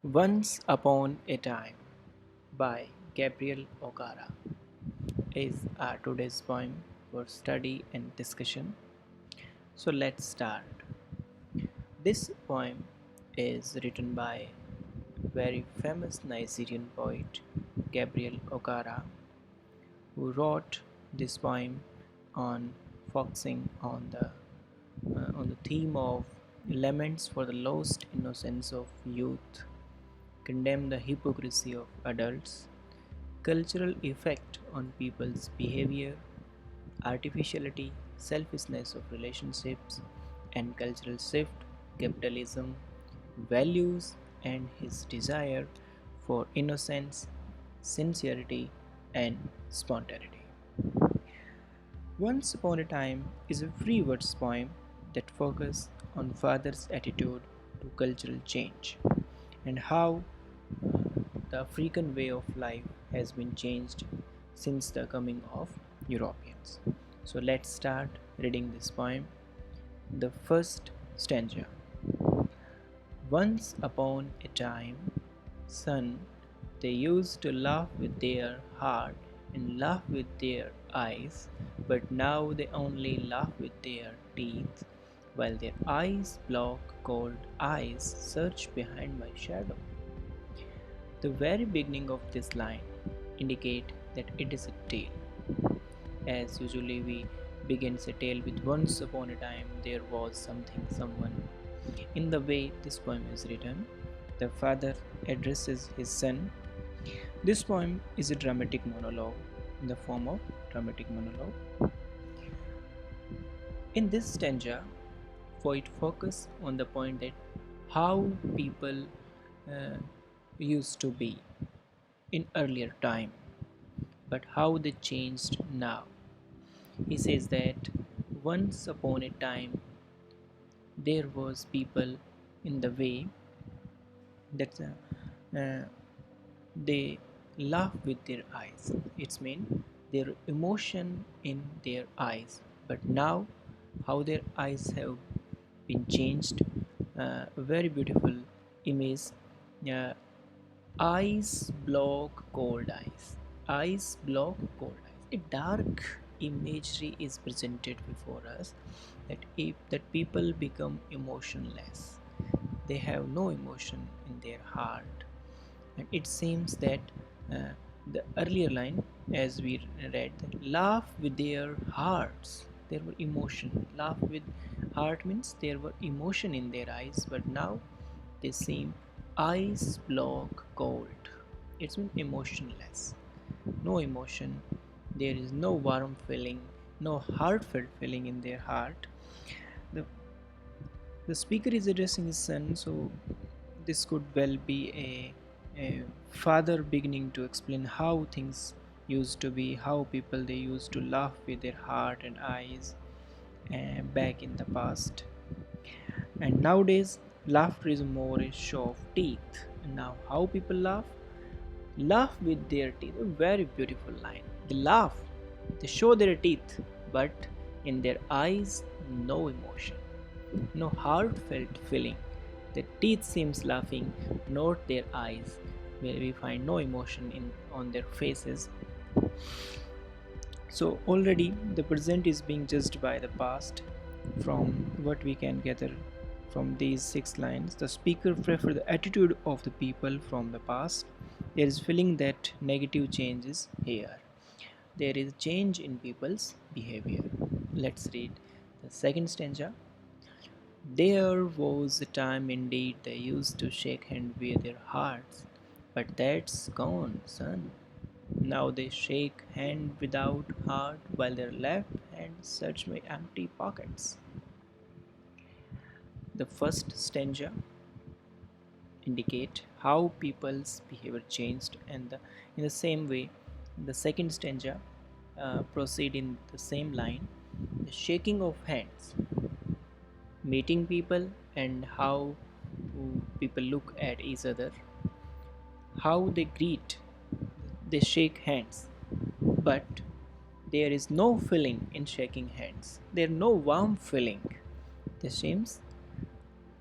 Once Upon a Time by Gabriel Okara is our today's poem for study and discussion. So let's start. This poem is written by very famous Nigerian poet Gabriel Okara, who wrote this poem on focusing on the theme of laments for the lost innocence of youth, condemn the hypocrisy of adults, cultural effect on people's behavior, artificiality, selfishness of relationships, and cultural shift, capitalism, values, and his desire for innocence, sincerity, and spontaneity. Once Upon a Time is a free words poem that focuses on father's attitude to cultural change and how the African way of life has been changed since the coming of Europeans. So let's start reading this poem. The first stanza. Once upon a time, son, they used to laugh with their heart and laugh with their eyes, but now they only laugh with their teeth, while their eyes block cold eyes search behind my shadow. The very beginning of this line indicate that it is a tale. As usually we begins a tale with once upon a time there was something someone. In the way this poem is written, the father addresses his son. This poem is a dramatic monologue in the form of dramatic monologue. In this stanza, poet focus on the point that how people uh, used to be in earlier time, but how they changed now. He says that once upon a time there was people in the way that they laugh with their eyes. It's mean their emotion in their eyes. But now how their eyes have been changed. A very beautiful image. Uh, Eyes block cold eyes. Eyes block cold eyes. A dark imagery is presented before us that people become emotionless. They have no emotion in their heart, and it seems that uh, the earlier line, as we read, that laugh with their hearts. There were emotion. Laugh with heart means there were emotion in their eyes, but now they seem ice block cold. It's mean emotionless. No emotion. There is no warm feeling, no heartfelt feeling in their heart. The, the speaker is addressing his son, so this could well be a father beginning to explain how things used to be, how people they used to laugh with their heart and eyes back in the past. And nowadays, laughter is more a show of teeth. And now, how people laugh? Laugh with their teeth. A very beautiful line. They laugh, they show their teeth, but in their eyes, no emotion, no heartfelt feeling. Their teeth seems laughing, not their eyes, where we find no emotion in on their faces. So already the present is being judged by the past. From what we can gather from these six lines, the speaker preferred the attitude of the people from the past. There is feeling that negative change is here. There is change in people's behavior. Let's read the second stanza. There was a time indeed they used to shake hands with their hearts, but that's gone, son. Now they shake hand without heart while their left hand search my empty pockets. The first stanza indicate how people's behavior changed, and in the same way, the second stanza proceed in the same line. The shaking of hands, meeting people, and how people look at each other, how they greet, they shake hands, but there is no feeling in shaking hands. There is no warm feeling. It seems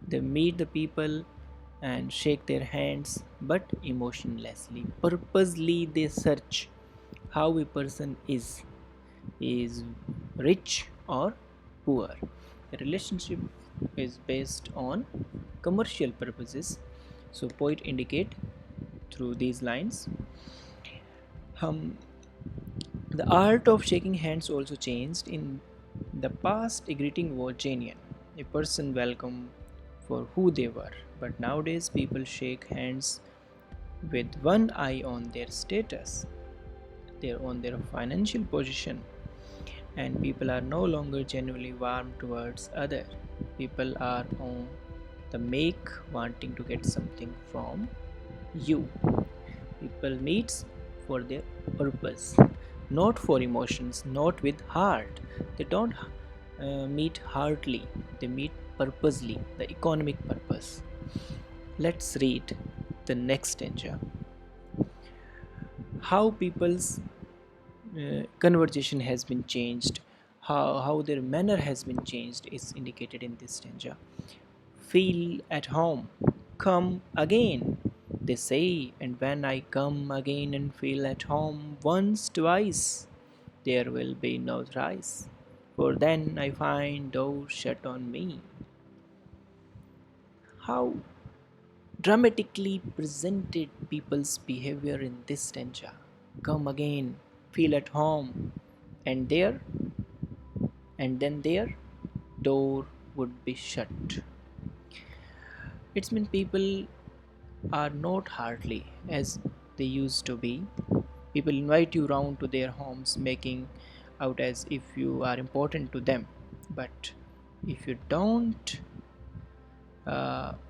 they meet the people and shake their hands, but emotionlessly. Purposely, they search how a person is rich or poor. The relationship is based on commercial purposes. So, poet indicate through these lines. Um, the art of shaking hands also changed. In the past, a greeting was genuine, a person welcome for who they were. But nowadays, people shake hands with one eye on their status, on their financial position, and people are no longer genuinely warm towards other. People are on the make, wanting to get something from you. People meets for their purpose, not for emotions, not with heart. They don't meet heartily, they meet purposely, the economic purpose. Let's read the next stanza. How people's conversation has been changed, how their manner has been changed is indicated in this stanza. Feel at home, come again, they say, and when I come again and feel at home once, twice, there will be no thrice, for then I find doors shut on me. How dramatically presented people's behavior in this stanza. Come again, feel at home, and there, and then their door would be shut. It's mean people are not hardly as they used to be. People invite you round to their homes, making out as if you are important to them. But if you don't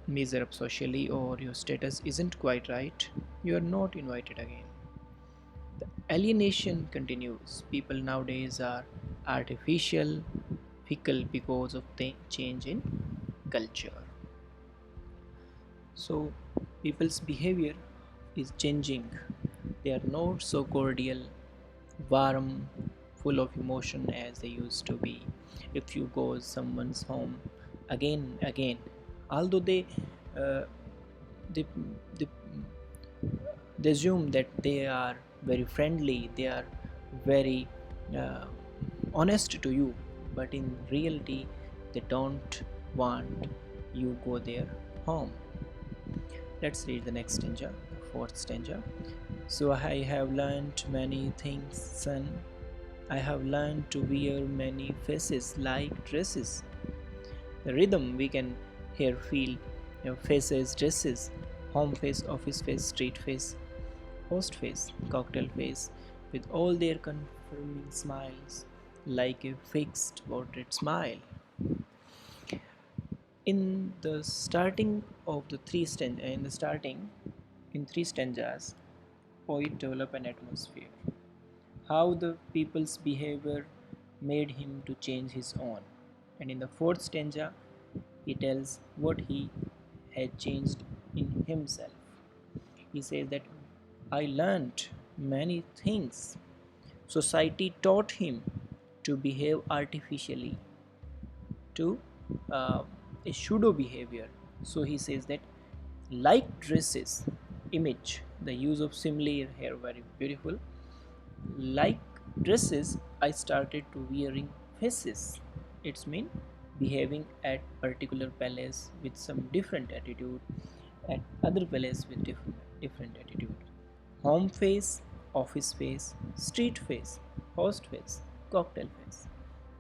measure up socially or your status isn't quite right, you are not invited again. The alienation continues. People nowadays are artificial, fickle because of the change in culture. So people's behavior is changing. They are not so cordial, warm, full of emotion as they used to be. If you go someone's home again, although uh, they, they they assume that they are very friendly, they are very uh, honest to you, but in reality, they don't want you go their home. Let's read the next stanza, the fourth stanza. So I have learned many things, son. I have learned to wear many faces like dresses. The rhythm we can here feel, faces, dresses, home face, office face, street face, host face, cocktail face, with all their confirming smiles, like a fixed portrait smile. In the starting of the in three stanzas, poet develop an atmosphere. How the people's behavior made him to change his own. And in the fourth stanza, he tells what he had changed in himself. He says that I learned many things. Society taught him to behave artificially, to uh, a pseudo behavior. So he says that, like dresses, image, the use of simile here very beautiful. Like dresses, I started to wearing faces. It's mean behaving at particular palace with some different attitude, at other palace with different attitude. Home face, office face, street face, host face, cocktail face.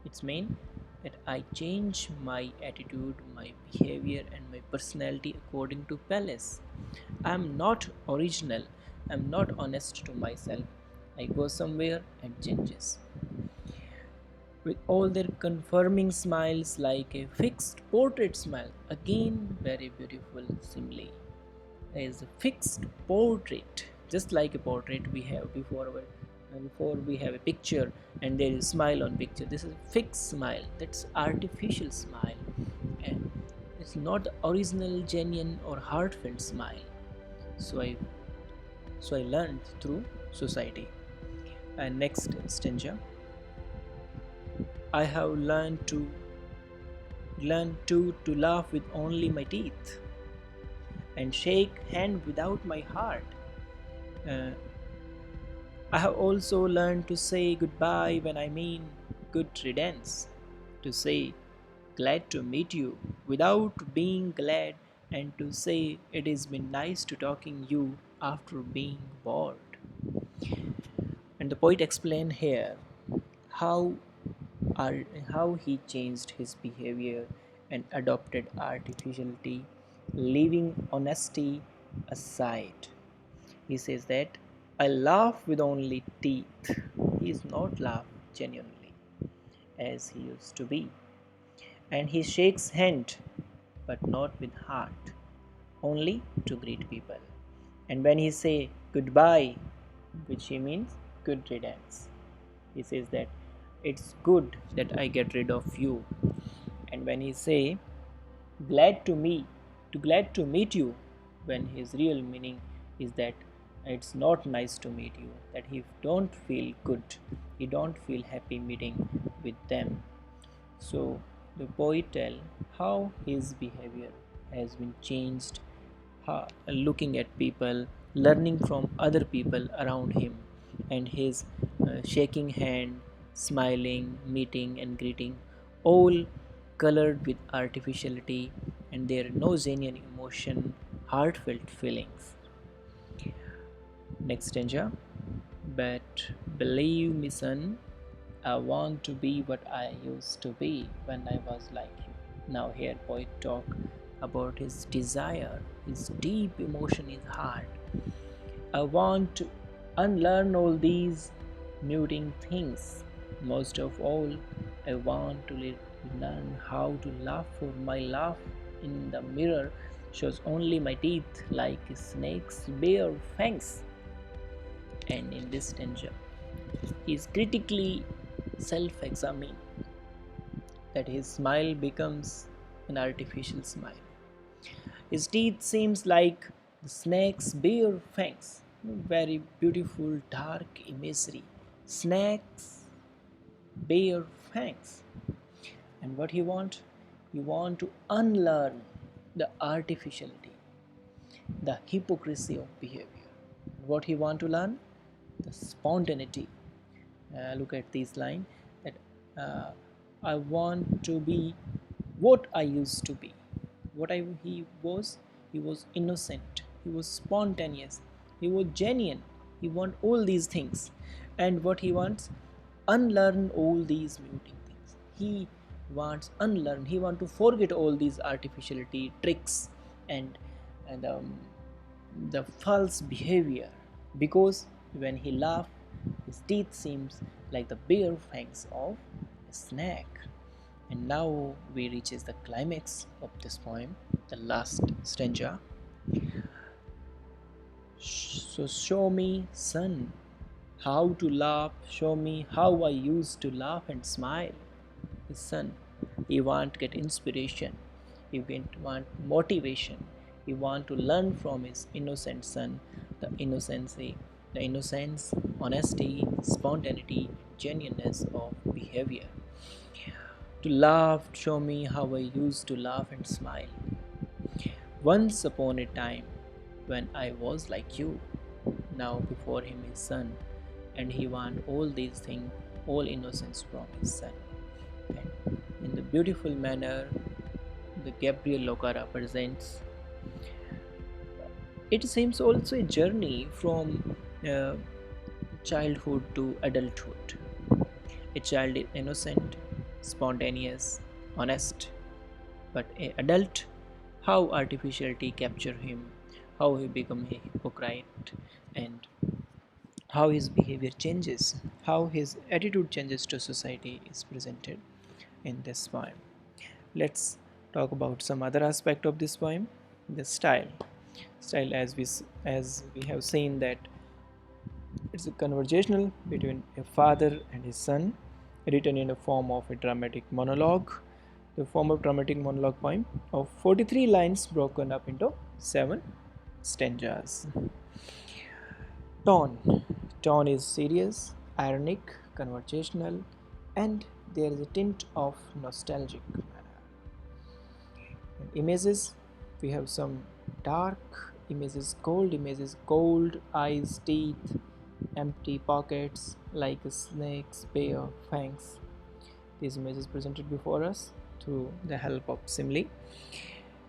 It's mean that I change my attitude, my behavior, and my personality according to palace. I'm not original. I'm not honest to myself. I go somewhere and changes. With all their confirming smiles like a fixed portrait smile. Again, very beautiful simile. Is a fixed portrait, just like a portrait we have before we have a picture and there is smile on picture. This is a fixed smile. That's artificial smile, and it's not the original, genuine, or heartfelt smile. So I learned through society. And next stanza. I have learned to laugh with only my teeth. and shake hand without my heart. Uh, I have also learned to say goodbye when I mean good riddance, to say glad to meet you without being glad, and to say it has been nice to talking you after being bored. And the poet explained here how ar- how he changed his behavior and adopted artificiality, leaving honesty aside. He says that I laugh with only teeth. He is not laugh genuinely as he used to be. And he shakes hand but not with heart, only to greet people. And when he say goodbye, which he means good riddance, he says that it's good that I get rid of you. And when he say glad to meet you, when his real meaning is that it's not nice to meet you, that he don't feel good, he don't feel happy meeting with them. So the poet tell how his behavior has been changed, looking at people, learning from other people around him, and his shaking hand, smiling, meeting, and greeting, all colored with artificiality, and there no genuine emotion, heartfelt feelings. Next stanza. But believe me, son, I want to be what I used to be when I was like you. Now here poet talk about his desire, his deep emotion in heart. I want to unlearn all these muting things. Most of all, I want to learn how to laugh, for my laugh in the mirror shows only my teeth like a snake's bare fangs. And in this stanza, he is critically self-examining that his smile becomes an artificial smile. His teeth seems like the snake's bare fangs. Very beautiful dark imagery. Snakes, bare fangs. And what he want? He want to unlearn the artificiality, the hypocrisy of behavior. What he want to learn? The spontaneity. Look at this line that uh, I want to be what I used to be. He was innocent, he was spontaneous, he was genuine. He want all these things, and what he wants, unlearn all these muting things. He wants unlearn. He want to forget all these artificiality tricks and and the false behavior, because when he laugh, his teeth seems like the bare fangs of a snake. And now we reaches the climax of this poem, the last stanza. So show me, son, how to laugh. Show me how I used to laugh and smile. His son, he want to get inspiration. He want motivation. He want to learn from his innocent son, the innocency, the innocence, honesty, spontaneity, genuineness of behavior. To laugh, show me how I used to laugh and smile. Once upon a time, when I was like you, now before him his son, and he want all these things, all innocence from his son. And in the beautiful manner, the Gabriel Okara presents, it seems also a journey from uh, childhood to adulthood. A child is innocent, spontaneous, honest, but an adult, how artificiality capture him, how he become a hypocrite, and how his behavior changes, how his attitude changes to society is presented in this poem. Let's talk about some other aspect of this poem, the style. Style, as we have seen that it's a conversational between a father and his son, written in the form of a dramatic monologue. The form of dramatic monologue poem of 43 lines broken up into 7 stanzas. Tone. Tone is serious, ironic, conversational, and there is a tint of nostalgic manner. And images, we have some dark images, cold images, cold eyes, teeth, empty pockets like a snake's pair of fangs. These images presented before us through the help of simile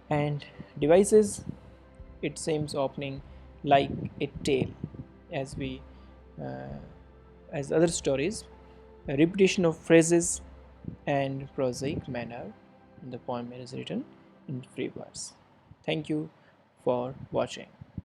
and devices. It seems opening like a tale, as we uh, as other stories, a repetition of phrases and prosaic manner. The poem is written in free verse. Thank you for watching.